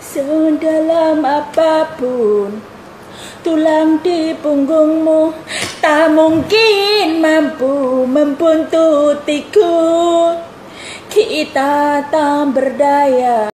Sedalam apapun tulang di punggungmu tak mungkin mampu membuntutiku. Kita tak berdaya.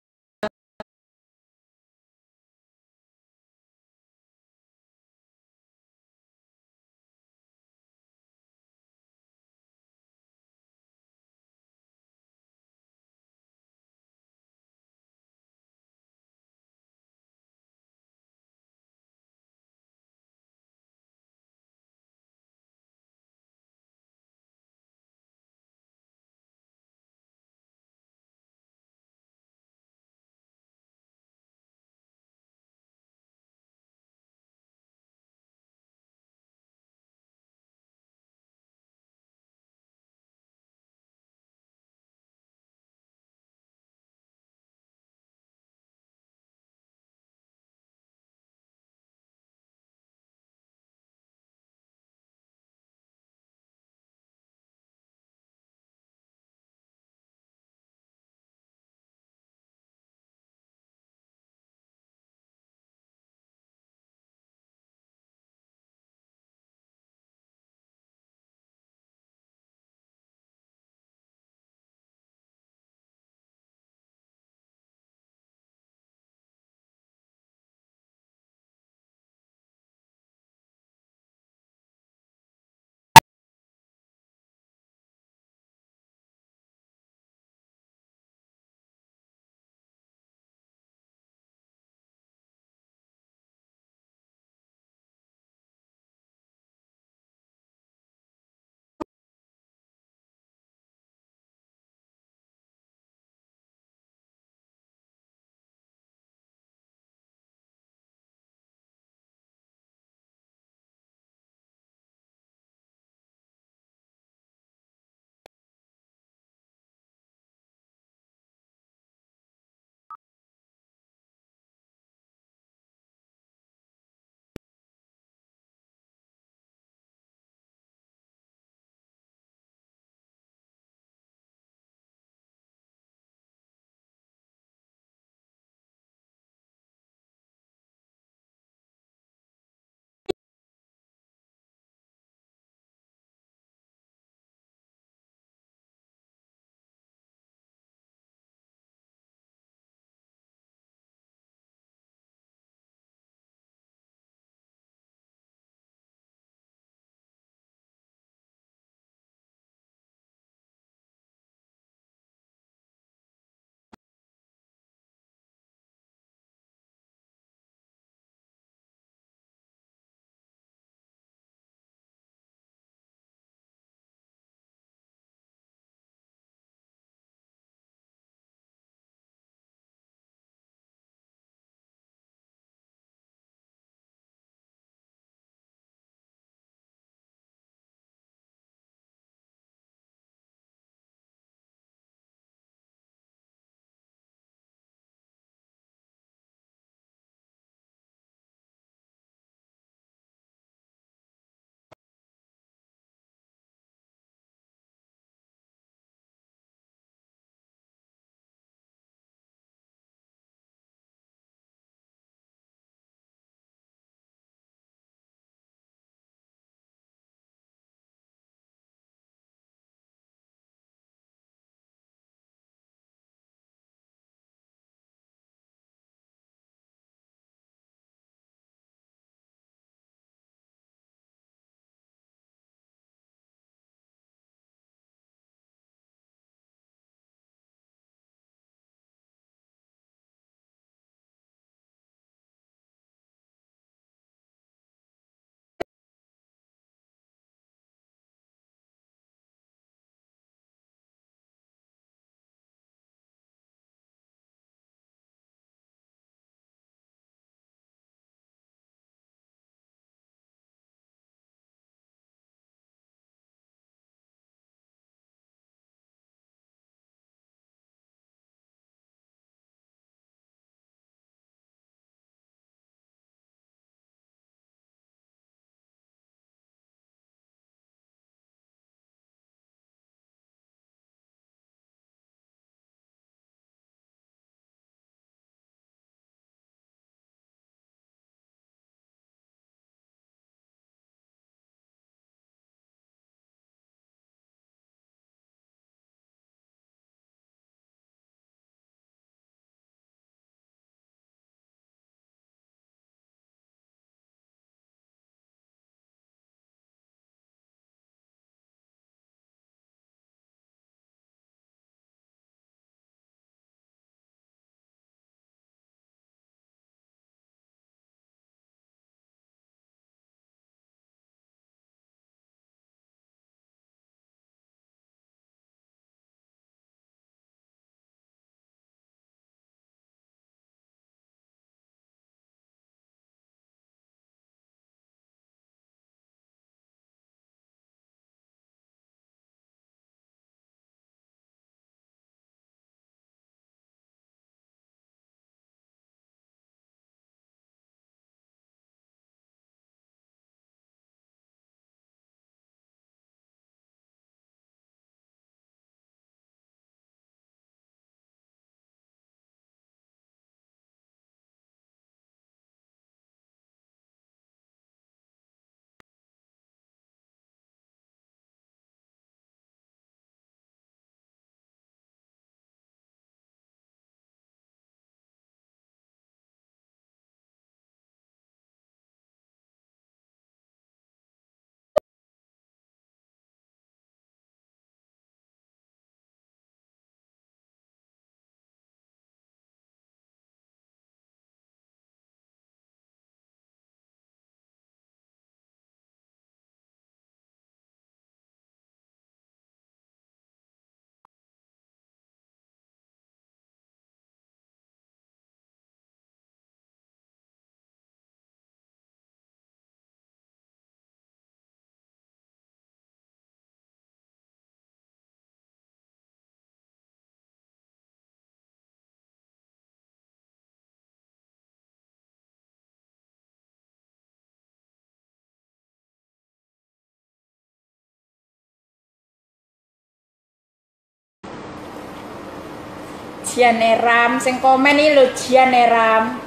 Jianeram, sing komen iki lho Jianeram.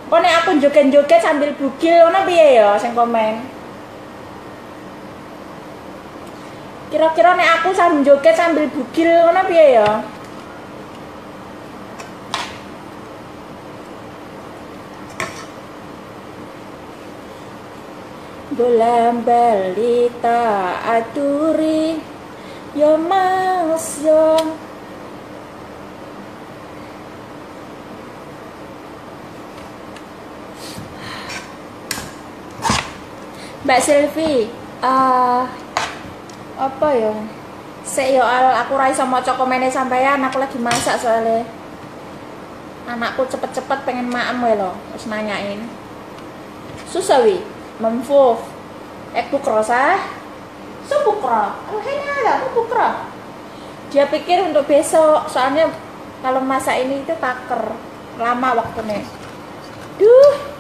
Kok nek aku joget-joget sambil bugil ngono piye ya sing komen? Kira-kira nek aku sambil joget sambil bugil ngono piye ya? Bolam bali tak aturi yo mas yo. Mbak Silvi, apa ya? Sik yo aku ra iso maca komene sampean, aku lagi masak soalnya. Anakku cepet-cepet pengen maem wae lho, wis nanyain. Susah wi, memfuf. Bukra Subukra. Alhamdulillah ada bukra. Dia pikir untuk besok, soalnya kalau masak ini itu taker, lama waktunya. Duh.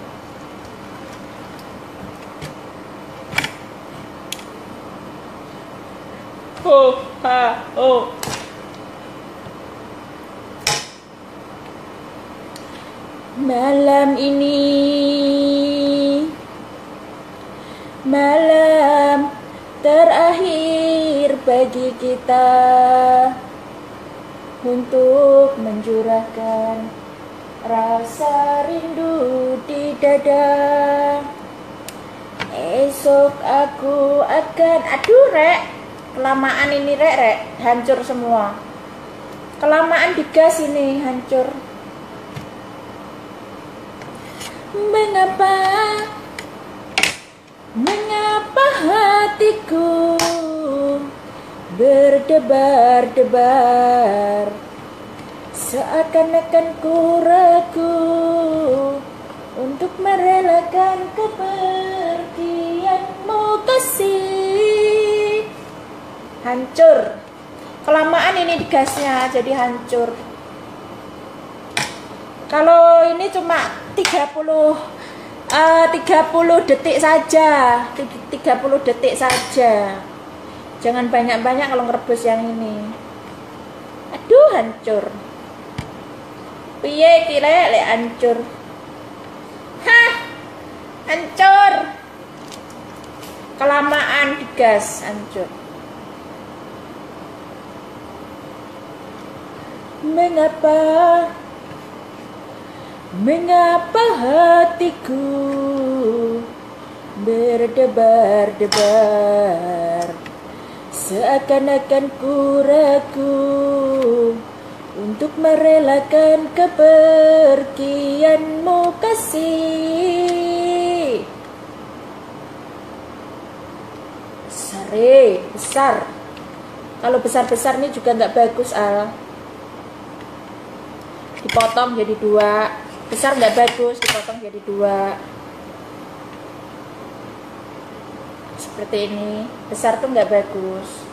Malam ini malam terakhir bagi kita untuk mencurahkan rasa rindu di dada. Esok aku akan rek, kelamaan ini rek, hancur semua. Kelamaan digas ini hancur. Mengapa hatiku berdebar-debar, seakan-akan ku ragu untuk merelakan kepergianmu kasih. Hancur. Kelamaan ini digasnya jadi hancur. Kalau ini cuma 30 detik saja, 30 detik saja. Jangan banyak-banyak kalau ngerebus yang ini. Aduh, hancur. Piye ki lek hancur. Hah, hancur. Kelamaan digas, hancur. Mengapa hatiku berdebar-debar, seakan-akan ku ragu untuk merelakan kepergianmu kasih. Besar. Kalau besar-besar ini juga nggak bagus Al. Dipotong jadi 2. Besar nggak bagus, dipotong jadi 2. Seperti ini. Besar tuh nggak bagus.